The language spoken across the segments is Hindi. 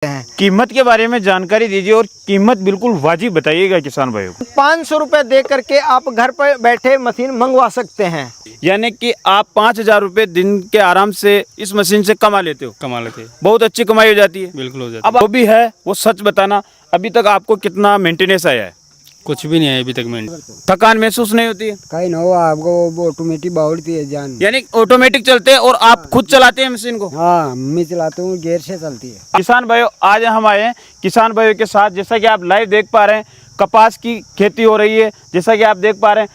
हैं। कीमत के बारे में जानकारी दीजिए और कीमत बिल्कुल वाजिब बताइएगा किसान भाइयों को। 500 रुपये दे करके आप घर पर बैठे मशीन मंगवा सकते हैं। यानी कि आप 5,000 रुपये दिन के आराम से इस मशीन से कमा लेते हो। कमा लेते हैं, बहुत अच्छी कमाई हो जाती है। बिल्कुल हो जाती अब वो भी है वो सच बताना, अभी तक आपको कितना मेंटेनेंस आया है? कुछ भी नहीं है अभी तक। मैं थकान महसूस नहीं होती है? कहीं ना हो आपको वो ऑटोमेटिक बाउलती है जान। यानी ऑटोमेटिक चलते हैं और आप खुद चलाते हैं मशीन को? हाँ मैं चलाता हूँ, गियर से चलती है। किसान भाइयों, आज हम आए हैं किसान भाइयों के साथ। जैसा कि आप लाइव देख पा रहे हैं, कपास की खेती हो रही है। जैसा कि आप देख पा रहे हैं,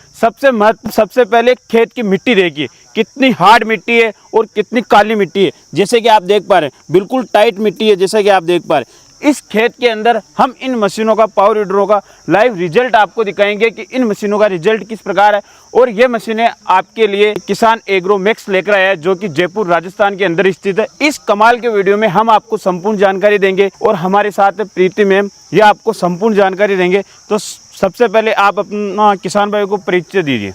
सबसे पहले खेत की मिट्टी देखिए, कितनी हार्ड मिट्टी है और कितनी काली मिट्टी है। जैसे कि आप देख पा रहे हैं, बिल्कुल टाइट मिट्टी है। जैसा कि आप देख पा रहे हैं, इस खेत के अंदर हम इन मशीनों का, पावर वीडरों का लाइव रिजल्ट आपको दिखाएंगे कि इन मशीनों का रिजल्ट किस प्रकार है। और ये मशीनें आपके लिए किसान एग्रो मैक्स लेकर आया है, जो कि जयपुर राजस्थान के अंदर स्थित है। इस कमाल के वीडियो में हम आपको संपूर्ण जानकारी देंगे और हमारे साथ प्रीति मैम, ये आपको संपूर्ण जानकारी देंगे। तो सबसे पहले आप अपना किसान भाइयों को परिचय दीजिए।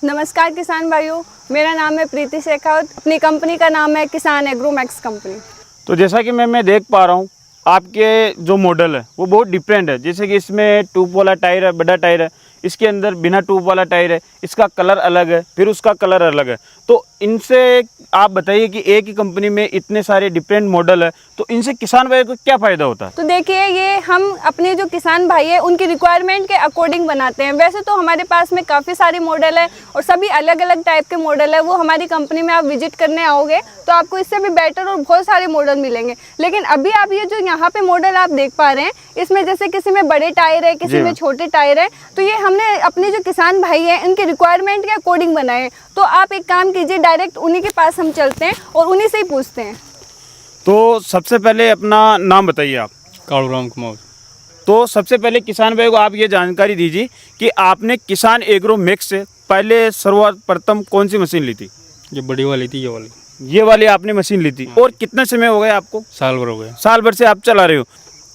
नमस्कार किसान भाइयों, मेरा नाम है प्रीति शेखावत। अपनी कंपनी का नाम है किसान एग्रो मैक्स कंपनी। तो जैसा कि मैं देख पा रहा हूँ, आपके जो मॉडल है वो बहुत डिफरेंट है। जैसे कि इसमें ट्यूब वाला टायर है, बड़ा टायर है। इसके अंदर बिना ट्यूब वाला टायर है। इसका कलर अलग है, फिर उसका कलर अलग है। तो इनसे आप बताइए कि एक ही कंपनी में इतने सारे डिफरेंट मॉडल है, तो इनसे किसान भाई को क्या फ़ायदा होता है? तो देखिए, ये हम अपने जो किसान भाई है उनकी रिक्वायरमेंट के अकॉर्डिंग बनाते हैं। वैसे तो हमारे पास में काफ़ी सारे मॉडल है और सभी अलग अलग टाइप के मॉडल है। वो हमारी कंपनी में आप विजिट करने आओगे तो आपको इससे भी बेटर और बहुत सारे मॉडल मिलेंगे। लेकिन अभी आप ये जो यहाँ पे मॉडल आप देख पा रहे हैं, इसमें जैसे किसी में बड़े टायर है, किसी में छोटे टायर है। तो ये हमने अपने जो किसान भाई हैं इनके रिक्वायरमेंट के अकॉर्डिंग बनाए। तो आप एक काम कीजिए, डायरेक्ट उन्हीं के पास हम चलते हैं और उन्हीं से ही पूछते हैं। तो सबसे पहले अपना नाम बताइए आप। कालूराम कुमार। तो सबसे पहले किसान भाई को आप ये जानकारी दीजिए कि आपने किसान एग्रो मैक्स से पहले सर्वप्रथम कौन सी मशीन ली थी? जो बड़ी वाली थी, ये वाली आपने मशीन ली थी। और कितना समय हो गया आपको? साल भर हो गया। साल भर से आप चला रहे हो।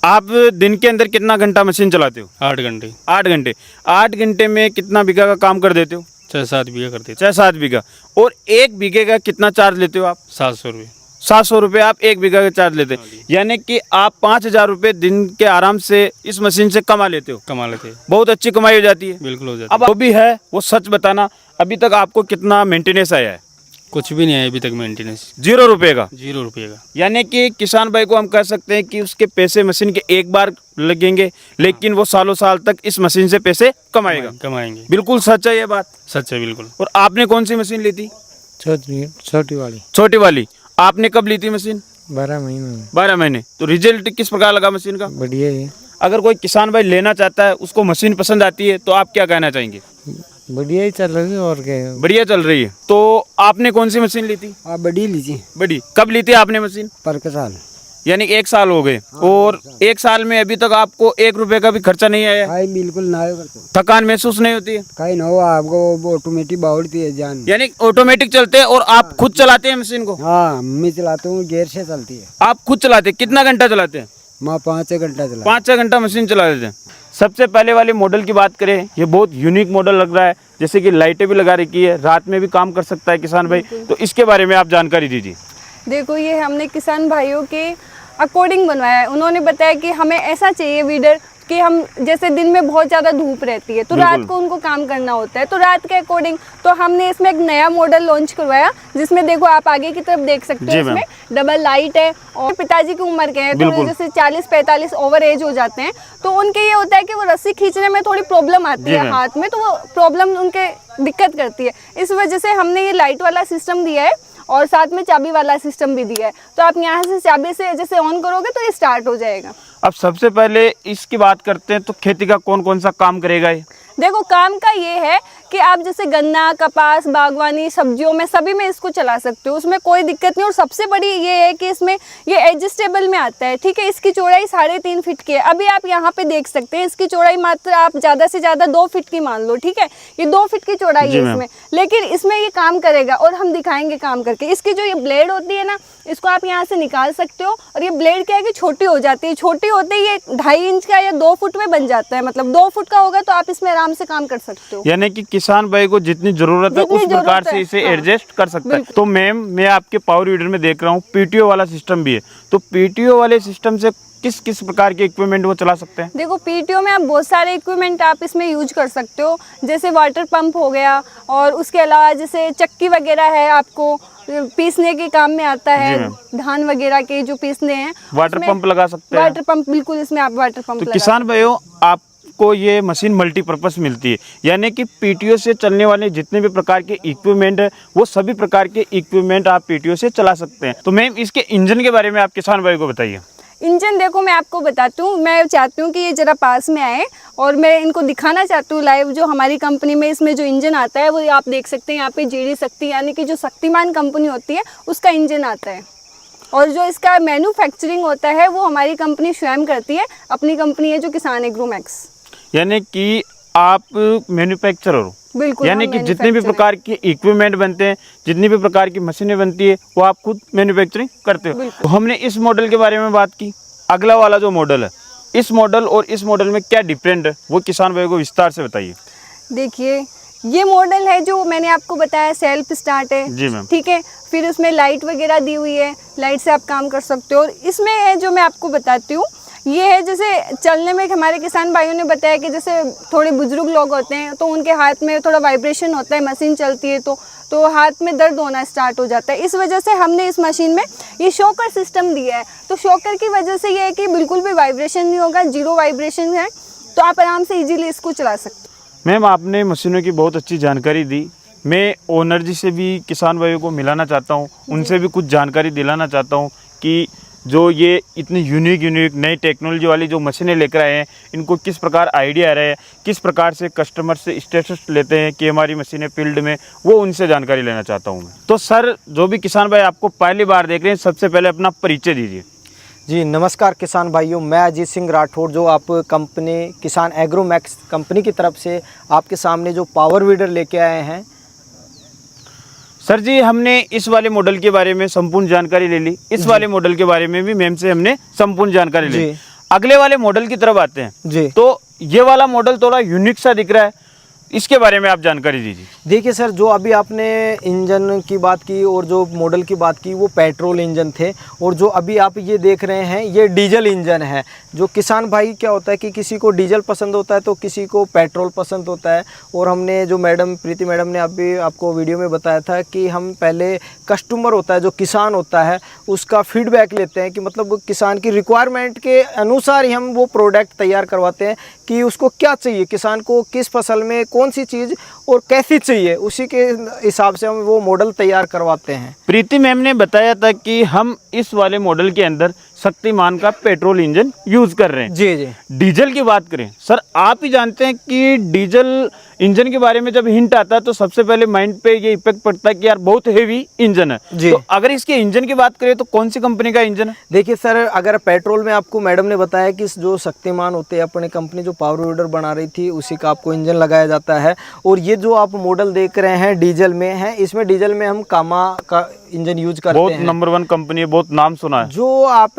आप दिन के अंदर कितना घंटा मशीन चलाते हो? 8 घंटे। 8 घंटे। 8 घंटे में कितना बीघा का काम कर देते हो? 6-7 बीघा करते थे। 6-7 बीघा। और एक बीघे का कितना चार्ज लेते हो आप? 700 रुपये। 700 रुपये आप एक बीघा का चार्ज लेते हैं। यानी कि आप 5,000 रुपये दिन के आराम से इस मशीन से कमा लेते हो। कमा लेते हैं, बहुत अच्छी कमाई हो जाती है। बिल्कुल हो जाती अब वो भी है वो सच बताना, अभी तक आपको कितना मेंटेनेंस आया है? कुछ भी नहीं है अभी तक मेंटेनेंस। 0 रुपये का। 0 रुपये का। यानी कि किसान भाई को हम कह सकते हैं कि उसके पैसे मशीन के एक बार लगेंगे, लेकिन वो सालों साल तक इस मशीन से पैसे कमाएंगे। बिल्कुल सच है ये बात। सच है, बिल्कुल। और आपने कौन सी मशीन ली थी? छोटी वाली। छोटी वाली। आपने कब ली थी मशीन? 12 महीने। 12 महीने। तो रिजल्ट किस प्रकार लगा मशीन का? बढ़िया है। अगर कोई किसान भाई लेना चाहता है, उसको मशीन पसंद आती है, तो आप क्या कहना चाहेंगे? बढ़िया ही चल रही है और क्या। बढ़िया चल रही है। तो आपने कौन सी मशीन ली थी? आप बड़ी लीजिए। बड़ी। कब ली थी आपने मशीन? पर का साल। यानी 1 साल हो गए। और 1 साल में अभी तक आपको 1 रुपए का भी खर्चा नहीं आया? भाई बिल्कुल ना करते। थकान महसूस नहीं होती है? कहीं ना हो आपको वो ऑटोमेटिक बाउलती है जान। यानी ऑटोमेटिक चलते हैं और आप खुद चलाते हैं मशीन को? हाँ मैं चलाता हूँ, गियर से चलती है। आप खुद चलाते हैं? कितना घंटा चलाते हैं? मैं 5-6 घंटा चला। 5-6 घंटा मशीन चला देते हैं। सबसे पहले वाले मॉडल की बात करें, ये बहुत यूनिक मॉडल लग रहा है। जैसे कि लाइटें भी लगा रखी है, रात में भी काम कर सकता है किसान भाई। तो इसके बारे में आप जानकारी दीजिए। देखो, ये हमने किसान भाइयों के अकॉर्डिंग बनवाया है। उन्होंने बताया कि हमें ऐसा चाहिए वीडर कि हम जैसे दिन में बहुत ज़्यादा धूप रहती है तो रात को उनको काम करना होता है, तो रात के अकॉर्डिंग तो हमने इसमें एक नया मॉडल लॉन्च करवाया, जिसमें देखो आप आगे की तरफ देख सकते हो, इसमें डबल लाइट है। और पिताजी की उम्र के हैं, तो जैसे 40-45 ओवर एज हो जाते हैं, तो उनके ये होता है कि वो रस्सी खींचने में थोड़ी प्रॉब्लम आती है हाथ में, तो वो प्रॉब्लम उनके दिक्कत करती है। इस वजह से हमने ये लाइट वाला सिस्टम दिया है और साथ में चाबी वाला सिस्टम भी दिया है। तो आप यहाँ से चाबी से जैसे ऑन करोगे तो ये स्टार्ट हो जाएगा। अब सबसे पहले इसकी बात करते हैं, तो खेती का कौन कौन सा काम करेगा ये? देखो, काम का ये है कि आप जैसे गन्ना, कपास, बागवानी, सब्जियों में सभी में इसको चला सकते हो, उसमें कोई दिक्कत नहीं। और सबसे बड़ी ये है कि इसमें ये एडजस्टेबल में आता है, ठीक है। इसकी चौड़ाई 3.5 फीट की है। अभी आप यहाँ पे देख सकते हैं, इसकी चौड़ाई मात्र आप ज़्यादा से ज़्यादा 2 फीट की मान लो, ठीक है। ये 2 फीट की चौड़ाई है इसमें, लेकिन इसमें ये काम करेगा और हम दिखाएंगे काम करके। इसकी जो ये ब्लेड होती है ना, इसको आप यहाँ से निकाल सकते हो। और ये ब्लेड क्या है कि छोटी हो जाती है, छोटी होते ही ये 2.5 इंच का या 2 फुट में बन जाता है। मतलब 2 फुट का होगा तो आप इसमें आराम से काम कर सकते हो। यानी कि किसान भाई को जितनी जरूरत है उस प्रकार से इसे एडजस्ट कर सकता है। तो मैम, मैं आपके पावर वीडर में देख रहा हूँ पीटीओ वाला सिस्टम भी है। तो पीटीओ वाले सिस्टम से किस किस प्रकार के इक्विपमेंट वो चला सकते हैं? देखो पीटीओ में आप बहुत सारे इक्विपमेंट आप इसमें यूज कर सकते हो, जैसे वाटर पंप हो गया, और उसके अलावा जैसे चक्की वगैरह है, आपको पीसने के काम में आता है, धान वगैरह के जो पीसने हैं वाटर पंप लगा सकते हैं। वाटर पंप, बिल्कुल इसमें आप वाटर पंप तो किसान भाइयों, आपको ये मशीन मल्टीपर्पज मिलती है, यानी कि पीटीओ से चलने वाले जितने भी प्रकार के इक्विपमेंट है वो सभी प्रकार के इक्विपमेंट आप पीटीओ से चला सकते हैं। तो मैम इसके इंजन के बारे में आप किसान भाइयों को बताइए। इंजन देखो मैं आपको बताती हूँ, मैं चाहती हूँ कि ये ज़रा पास में आए और मैं इनको दिखाना चाहती हूँ लाइव जो हमारी कंपनी में इसमें जो इंजन आता है वो आप देख सकते हैं यहाँ पे जीडी शक्ति यानी कि जो शक्तिमान कंपनी होती है उसका इंजन आता है, और जो इसका मैन्युफैक्चरिंग होता है वो हमारी कंपनी स्वयं करती है। अपनी कंपनी है जो किसान एग्रोमैक्स। यानी कि आप मैन्युफैक्चरर हो, बिल्कुल, यानी हम कि जितने भी manufacturer प्रकार के इक्विपमेंट बनते हैं, जितनी भी प्रकार की मशीनें बनती है वो आप खुद मैन्युफैक्चरिंग करते हो। तो हमने इस मॉडल के बारे में बात की। अगला वाला जो मॉडल है, इस मॉडल और इस मॉडल में क्या डिफरेंट है वो किसान भाइयों को विस्तार से बताइए। देखिए ये मॉडल है जो मैंने आपको बताया सेल्फ स्टार्ट है, जी मैम। ठीक है, फिर उसमें लाइट वगैरह दी हुई है, लाइट से आप काम कर सकते हो। और इसमें है जो मैं आपको बताती हूँ, ये है जैसे चलने में हमारे किसान भाइयों ने बताया कि जैसे थोड़े बुजुर्ग लोग होते हैं तो उनके हाथ में थोड़ा वाइब्रेशन होता है, मशीन चलती है तो हाथ में दर्द होना स्टार्ट हो जाता है। इस वजह से हमने इस मशीन में ये शॉकर सिस्टम दिया है। तो शॉकर की वजह से ये है कि बिल्कुल भी वाइब्रेशन नहीं होगा, जीरो वाइब्रेशन है, तो आप आराम से इजीली इसको चला सकते हो। मैम आपने मशीनों की बहुत अच्छी जानकारी दी। मैं ओनर जी से भी किसान भाइयों को मिलाना चाहता हूँ, उनसे भी कुछ जानकारी दिलाना चाहता हूँ कि जो ये इतनी यूनिक नई टेक्नोलॉजी वाली जो मशीनें लेकर आए हैं, इनको किस प्रकार आइडिया आ रहा है, किस प्रकार से कस्टमर से स्टेटस लेते हैं कि हमारी मशीनें फील्ड में, वो उनसे जानकारी लेना चाहता हूँ मैं। तो सर, जो भी किसान भाई आपको पहली बार देख रहे हैं, सबसे पहले अपना परिचय दीजिए। जी नमस्कार किसान भाइयों, मैं अजीत सिंह राठौड़, जो आप कंपनी किसान एग्रोमैक्स कंपनी की तरफ से आपके सामने जो पावर वीडर लेके आए हैं। सर जी, हमने इस वाले मॉडल के बारे में संपूर्ण जानकारी ले ली, इस वाले मॉडल के बारे में भी मैम से हमने संपूर्ण जानकारी ली। अगले वाले मॉडल की तरफ आते हैं जी। तो ये वाला मॉडल थोड़ा यूनिक सा दिख रहा है, इसके बारे में आप जानकारी दीजिए। देखिए सर, जो अभी आपने इंजन की बात की और जो मॉडल की बात की वो पेट्रोल इंजन थे, और जो अभी आप ये देख रहे हैं ये डीजल इंजन है। जो किसान भाई क्या होता है कि किसी को डीजल पसंद होता है तो किसी को पेट्रोल पसंद होता है। और हमने जो मैडम प्रीति मैडम ने अभी आपको वीडियो में बताया था कि हम पहले कस्टमर होता है जो किसान होता है उसका फीडबैक लेते हैं कि मतलब किसान की रिक्वायरमेंट के अनुसार ही हम वो प्रोडक्ट तैयार करवाते हैं कि उसको क्या चाहिए, किसान को किस फसल में कौन सी चीज़ और कैसी चाहिए, उसी के हिसाब से हम वो मॉडल तैयार करवाते हैं। प्रीति मैम ने बताया था कि हम इस वाले मॉडल के अंदर शक्तिमान का पेट्रोल इंजन यूज कर रहे हैं। जी जी। डीजल की बात करें सर, आप ही जानते हैं कि डीजल इंजन के बारे में जब हिंट आता है तो सबसे पहले माइंड पे ये इफेक्ट पड़ता है कि यार बहुत हेवी इंजन है जी। तो अगर इसके इंजन की बात करें तो कौन सी कंपनी का इंजन है? देखिए सर, अगर पेट्रोल में आपको मैडम ने बताया कि जो शक्तिमान होते हैं, अपनी कंपनी जो पावर वीडर बना रही थी उसी का आपको इंजन लगाया जाता है। और ये जो आप मॉडल देख रहे हैं डीजल में है, इसमें डीजल में हम कामा का इंजन यूज करते बहुत हैं। नंबर 1 कंपनी है, बहुत नाम सुना है। जो आप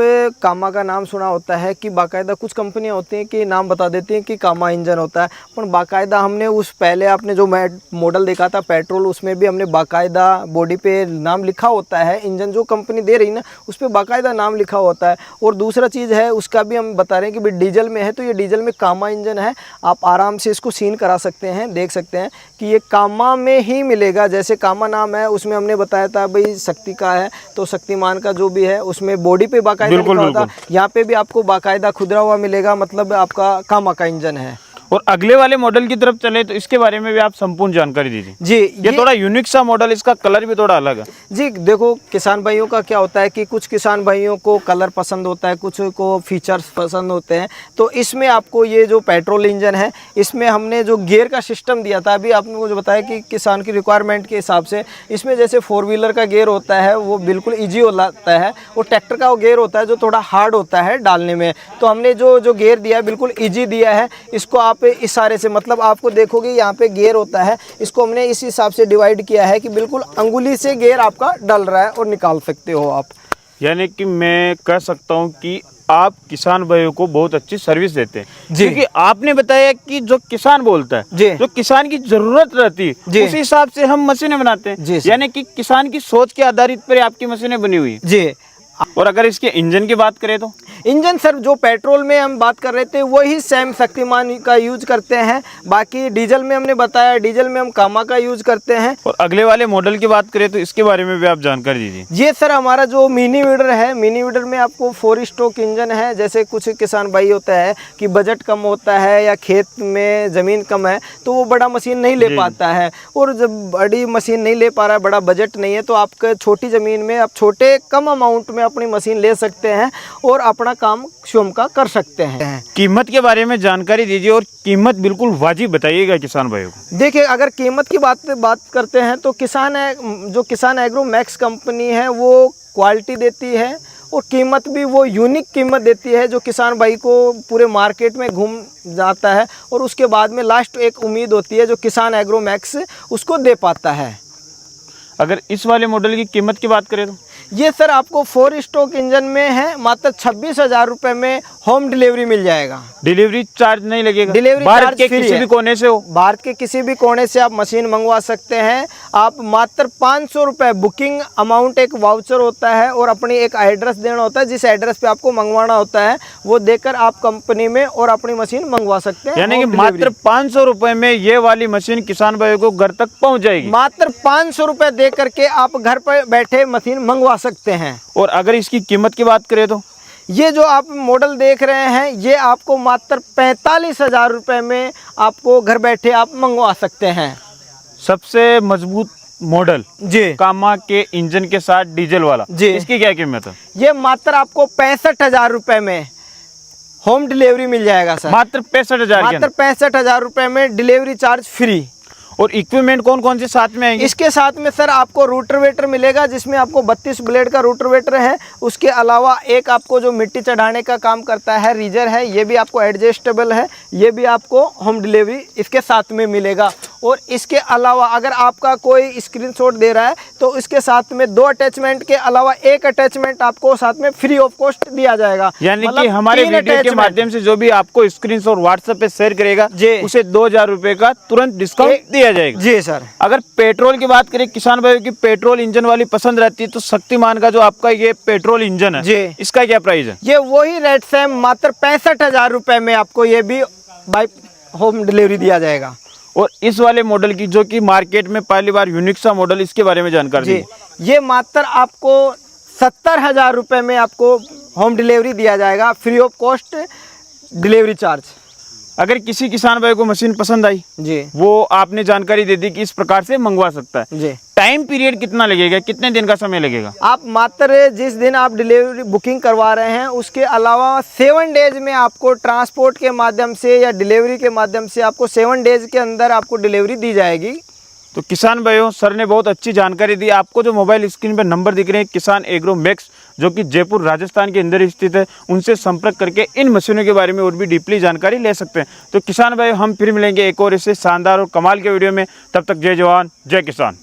कामा का नाम सुना होता है कि बाकायदा कुछ कंपनियां होती हैं कि नाम बता देती हैं कि कामा इंजन होता है, पर बाकायदा हमने उस पहले आपने जो मॉडल देखा था पेट्रोल, उसमें भी हमने बाकायदा बॉडी पे नाम लिखा होता है। इंजन जो कंपनी दे रही ना उस पर बाकायदा नाम लिखा होता है। और दूसरा चीज़ है उसका भी हम बता रहे हैं कि भाई डीजल में है तो ये डीजल में कामा इंजन है। आप आराम से इसको सीन करा सकते हैं, देख सकते हैं कि ये कामा में ही मिलेगा। जैसे कामा नाम है उसमें हमने बताया था भाई शक्ति का है तो शक्तिमान का जो भी है उसमें बॉडी पे बाकायदा लिखा होता, यहाँ पे भी आपको बाकायदा खुदरा हुआ मिलेगा, मतलब आपका कामा का इंजन है। और अगले वाले मॉडल की तरफ चले तो इसके बारे में भी आप संपूर्ण जानकारी दीजिए। जी, ये थोड़ा यूनिक सा मॉडल, इसका कलर भी थोड़ा अलग है। जी देखो, किसान भाइयों का क्या होता है कि कुछ किसान भाइयों को कलर पसंद होता है, कुछ को फीचर्स पसंद होते हैं। तो इसमें आपको ये जो पेट्रोल इंजन है इसमें हमने जो गियर का सिस्टम दिया था, अभी आपने मुझे बताया कि किसान की रिक्वायरमेंट के हिसाब से इसमें जैसे 4 व्हीलर का गियर होता है वो बिल्कुल ईजी होता है, और ट्रैक्टर का वो गियर होता है जो थोड़ा हार्ड होता है डालने में। तो हमने जो गियर दिया है बिल्कुल ईजी दिया है। इसको आप इशारे से, मतलब आपको देखोगे यहाँ पे गियर होता है, इसको हमने इस हिसाब से डिवाइड किया है कि बिल्कुल अंगुली से गियर आपका डल रहा है और निकाल सकते हो आप। यानी कि मैं कह सकता हूँ कि आप किसान भाइयों को बहुत अच्छी सर्विस देते हैं, क्योंकि आपने बताया कि जो किसान बोलता है, जो किसान की जरूरत रहती है उस हिसाब से हम मशीनें बनाते हैं। यानी कि किसान की सोच के आधारित पर आपकी मशीनें बनी हुई है। जी। और अगर इसके इंजन की बात करें तो इंजन सर जो पेट्रोल में हम बात कर रहे थे वही सेम शक्तिमान का यूज करते हैं। बाकी डीजल में हमने बताया, डीजल में हम कामा का यूज करते हैं। और अगले वाले मॉडल की बात करें तो इसके बारे में भी आप जानकारी दीजिए। ये सर हमारा जो मिनी वीडर है, मिनी वीडर में आपको 4 स्ट्रोक इंजन है। जैसे कुछ किसान भाई होता है कि बजट कम होता है या खेत में ज़मीन कम है तो वो बड़ा मशीन नहीं ले पाता है, और जब बड़ी मशीन नहीं ले पा रहा है, बड़ा बजट नहीं है, तो आपके छोटी ज़मीन में आप छोटे कम अमाउंट में अपनी मशीन ले सकते हैं और अपना काम स्वयं का कर सकते हैं। कीमत के बारे में जानकारी दीजिए और कीमत बिल्कुल वाजिब बताइएगा किसान भाइयों को। देखिए, अगर कीमत की बात करते हैं तो किसान एग्रो मैक्स कंपनी है वो क्वालिटी देती है और कीमत भी वो यूनिक कीमत देती है जो किसान भाई को पूरे मार्केट में घूम जाता है, और उसके बाद में लास्ट एक उम्मीद होती है जो किसान एग्रो मैक्स उसको दे पाता है। अगर इस वाले मॉडल की कीमत की बात करें तो ये सर आपको 4 स्ट्रोक इंजन में है, मात्र 26,000 रुपये में होम डिलीवरी मिल जाएगा। डिलीवरी चार्ज नहीं लगेगा, डिलीवरी भारत चार्ज के फ्री किसी है। भी कोने से हो, भारत के किसी भी कोने से आप मशीन मंगवा सकते हैं। आप मात्र 500 रुपये बुकिंग अमाउंट, एक वाउचर होता है और अपनी एक एड्रेस देना होता है, जिस एड्रेस पे आपको मंगवाना होता है वो देकर आप कंपनी में और अपनी मशीन मंगवा सकते हैं। यानी कि home मात्र delivery। 500 रुपए में ये वाली मशीन किसान भाइयों को घर तक पहुंच जाएगी। मात्र 500 रुपये दे करके आप घर पर बैठे मशीन मंगवा सकते हैं। और अगर इसकी कीमत की बात करें तो ये जो आप मॉडल देख रहे हैं ये आपको मात्र 45,000 रुपये में आपको घर बैठे आप मंगवा सकते हैं। सबसे मजबूत मॉडल जी कामा के इंजन के साथ डीजल वाला, जी। इसकी क्या कीमत है? ये मात्र आपको 65,000 रुपये में होम डिलीवरी मिल जाएगा सर। मात्र 65,000 के मात्र अंदर। 65,000 रुपये में डिलीवरी चार्ज फ्री। और इक्विपमेंट कौन कौन से साथ में आएंगे? इसके साथ में सर आपको रूटरवेटर मिलेगा जिसमें आपको 32 ब्लेड का रूटरवेटर है। उसके अलावा एक आपको जो मिट्टी चढ़ाने का काम करता है रीजर है, ये भी आपको एडजस्टेबल है, ये भी आपको होम डिलीवरी इसके साथ में मिलेगा। और इसके अलावा अगर आपका कोई स्क्रीनशॉट दे रहा है तो इसके साथ में 2 अटैचमेंट के अलावा एक अटैचमेंट आपको साथ में फ्री ऑफ कॉस्ट दिया जाएगा। यानी मतलब कि हमारे 3 वीडियो के attachment। माध्यम से जो भी आपको स्क्रीनशॉट व्हाट्सएप पे शेयर करेगा जी। उसे 2,000 रुपए का तुरंत डिस्काउंट दिया जाएगा। जी सर। अगर पेट्रोल की बात करें, किसान भाइयों की पेट्रोल इंजन वाली पसंद रहती है तो शक्तिमान का जो आपका ये पेट्रोल इंजन है जी। इसका क्या प्राइस है? ये वही रेट से मात्र 65,000 रुपये में आपको ये भी बाय होम डिलीवरी दिया जाएगा। और इस वाले मॉडल की जो कि मार्केट में पहली बार यूनिक सा मॉडल, इसके बारे में जानकारी जी, दीजिए। ये मात्र आपको 70,000 रुपये में आपको होम डिलीवरी दिया जाएगा, free of cost delivery charge. अगर किसी किसान भाई को मशीन पसंद आई, जी वो आपने जानकारी दे दी कि इस प्रकार से मंगवा सकता है। जी। टाइम पीरियड कितना लगेगा, कितने दिन का समय लगेगा? आप मात्र जिस दिन आप डिलीवरी बुकिंग करवा रहे हैं उसके अलावा 7 डेज में आपको ट्रांसपोर्ट के माध्यम से या डिलीवरी के माध्यम से आपको 7 डेज के अंदर आपको डिलीवरी दी जाएगी। तो किसान भाइयों, सर ने बहुत अच्छी जानकारी दी। आपको जो मोबाइल स्क्रीन पर नंबर दिख रहे हैं किसान एग्रो मैक्स जो कि जयपुर राजस्थान के अंदर स्थित है, उनसे संपर्क करके इन मशीनों के बारे में और भी डीपली जानकारी ले सकते हैं। तो किसान भाइयों, हम फिर मिलेंगे एक और इससे शानदार और कमाल के वीडियो में। तब तक जय जवान जय किसान।